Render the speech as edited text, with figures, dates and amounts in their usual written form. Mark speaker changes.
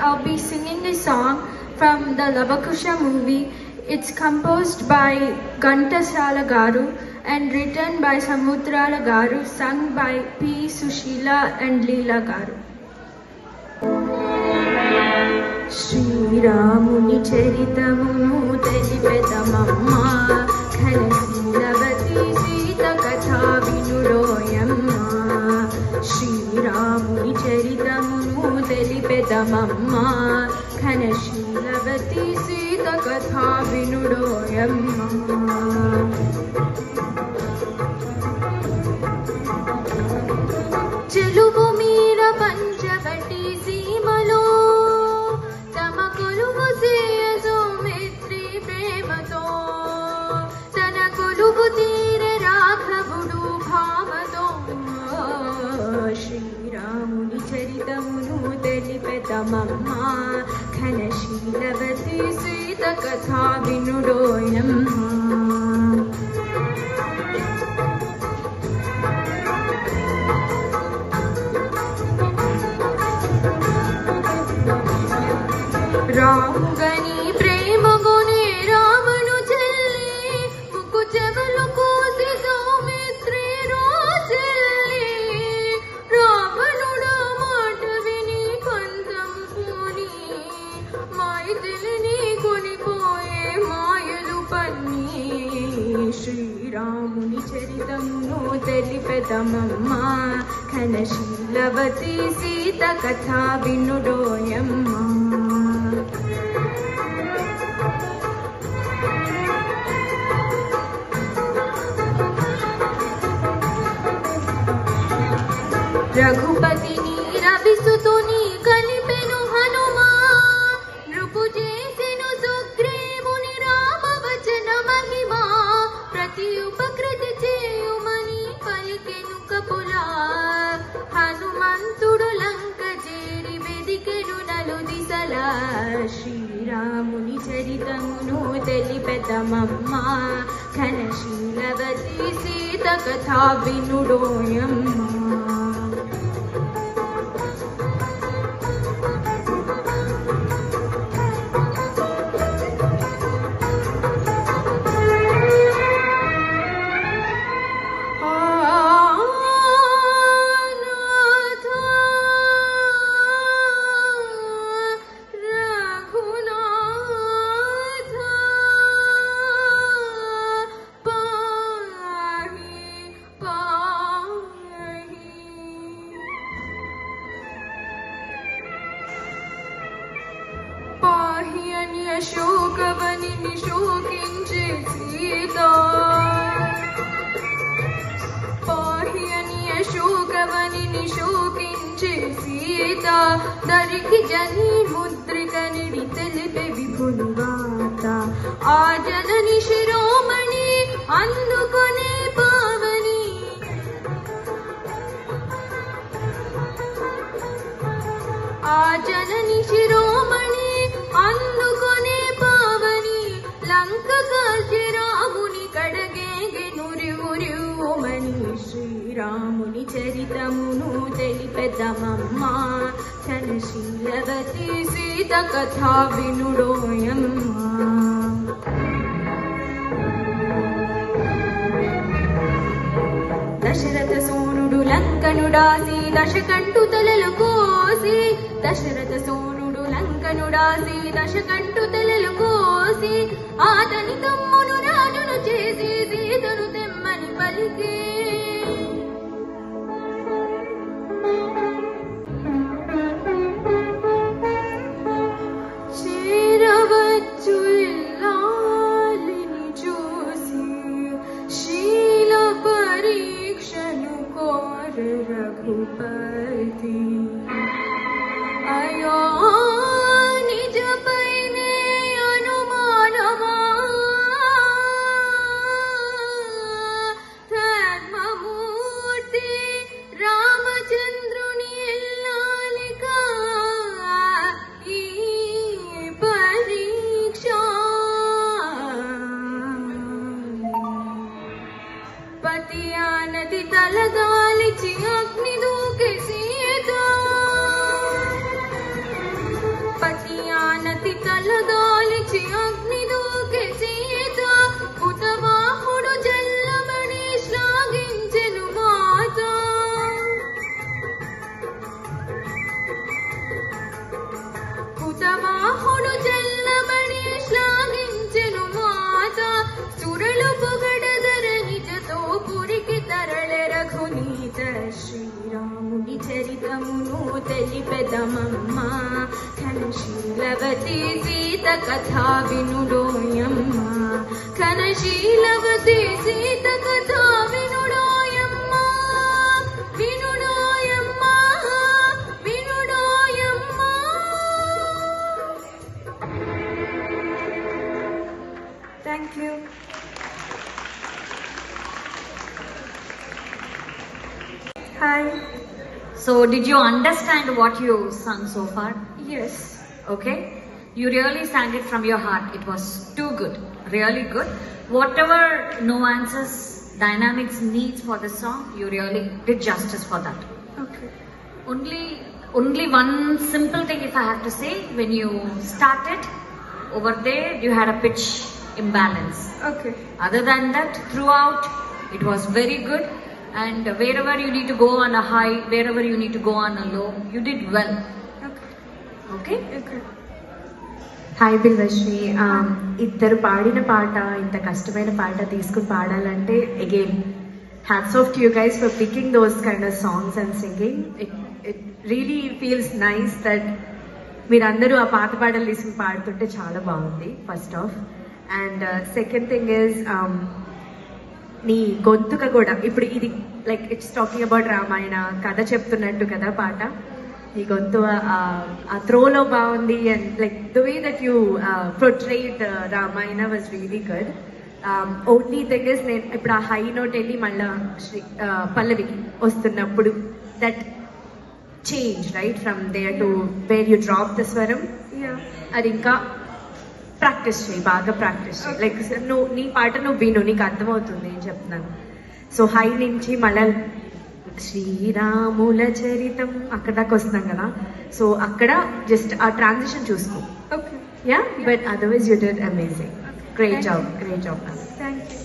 Speaker 1: I'll be singing a song from the Lavakusha movie. It's composed by Ghantasala Garu and written by Samudrala Garu, sung by P. Sushila and Leela Garu. Shri Ramuni Charitamunu Telipedamamma Khanasilavati Sita Katha Vinudoyamma Shri Ramuni Charitamunu Telipedamamma Khanasilavati Sita Katha Vinudoyamma Cheluvu Meera Panchavati Seemalo శ్రీరాముని చరితమును తెలిపెదమమ్మా ఘనశీలవతి సీత కథా వినుడోయమ్మా రాముగని ప్రేమ గునే రావణు చెల్లి ముక్కు చెవులు కోసి సౌమిత్రి రోజెల్లి రావణుడు మాట విని పంతం పూని మైథిలిని కొనిపోయే మాయలు పన్ని శ్రీరాముని చరితమును తెలిపెదమమ్మా ఘనశీలవతి సీత కథా వినుడోయమ్మా రఘుపతిని రవిసుతుని కలిపెను హనుమా నృపు చేసెను సుగ్రీవుని రామవచన మహిమా ప్రతి ఉపకృతి చేయుమని పలికెను కపులా హనుమంతుడు లంక చేరి వెదికెను నలు దిశలా శ్రీరాముని చరితమును తెలిపెదమమ్మా ఘనశీలవతి సీత కథా వినుడోయమ్మా శోకవని శోకించే సీత పాహ్యని శోకవని శోకించే సీత దరికి జని ముద్రికనిడి తెలిపే విభుని వార్త ఆ జనని శిరోమణి అందుకొనే పావని ఆ జనని శిరోమణి అందుకొనే పావని లంక కాల్చి రాముని కడగేగెను రివురివుమని శ్రీరాముని చరితమును తెలిపెదమమ్మా ఘనశీలవతి సీత కథా వినుడోయమ్మా దశరథ సోనుడు లంకనుడాసి దశకంఠు తలలు కోసి దశరథ సోనుడు లంకనుడాసి దశకంఠు తలలు కోసి ఆతని తమ్మును రాజును చేసి సీతను తెమ్మని పలికే చేరవచ్చు ఇల్లాలిని చూసి శీల పరీక్షను కోర రఘుపతి అయో నిజపైనే అనుమానమా ధర్మము తలదాలిచి అగ్ని దూకి సీత పుతవాహుడు జల్లమణి శ్లాఘించెను మాత పుతవాహుడు జల్లమణి శ్లాఘించెను మాత సురలు పొగడదర నిజతో పురికి తరళ రఘునీత శ్రీరాముని చరితమును తెలిపెదమమ్మ ఘనశీలవతి సీత కథా వినుడోయమ్మ ఘనశీలవతి సీత కథా వినుడోయమ్మ వినుడోయమ్మ వినుడోయమ్మ. Thank you. Hi.
Speaker 2: So, did you understand what you sung so far?
Speaker 1: Yes.
Speaker 2: Okay? You really sang it from your heart. It was too good. Really good. Whatever nuances, dynamics needs for the song, you really did justice for that.
Speaker 1: Okay.
Speaker 2: Only one simple thing if I have to say, when you started, over there you had a pitch imbalance.
Speaker 1: Okay.
Speaker 2: Other than that, throughout, it was very good. And wherever you need to go on a high, wherever you need to go on a low, you did well.
Speaker 1: Okay.
Speaker 2: Okay?
Speaker 1: Okay.
Speaker 3: Hi Bilvashri. ఇద్దరు పాడిన పాట, ఇంత కష్టమైన పాట తీసుకుని పాడాలంటే again hats off to you guys for picking those kind of songs and singing. It really feels nice that మీరందరూ ఆ పాత పాటలు తీసుకుని పాడుతుంటే చాలా బాగుంది first off. And second thing is నీ గొంతుక కూడా ఇప్పుడు ఇది like it's talking about Ramayana కథ చెప్తున్నట్టు కదా పాట. నీ గొంతు ఆ త్రోలో బాగుంది and like the way that you portrayed Ramayana was really good. Only thing is నేను ఇప్పుడు ఆ హై నోట్ వెళ్ళి మళ్ళా పల్లవికి వస్తున్నప్పుడు that change right from there to where you drop the swaram,
Speaker 1: Yeah.
Speaker 3: అది ఇంకా ప్రాక్టీస్ చేయి, బాగా ప్రాక్టీస్ చేయి. లైక్ నువ్వు నీ పాట నువ్వు విను, నీకు అర్థమవుతుంది నేను చెప్తున్నాను. సో హై నుంచి మళ్ళా శ్రీరాముల చరితం అక్కడ దాకా వస్తున్నాం కదా, సో అక్కడ జస్ట్ ఆ ట్రాన్సిషన్ చూసుకో.
Speaker 1: Okay.
Speaker 3: Yeah, but otherwise you did amazing. Great job, great job.
Speaker 1: Thank you.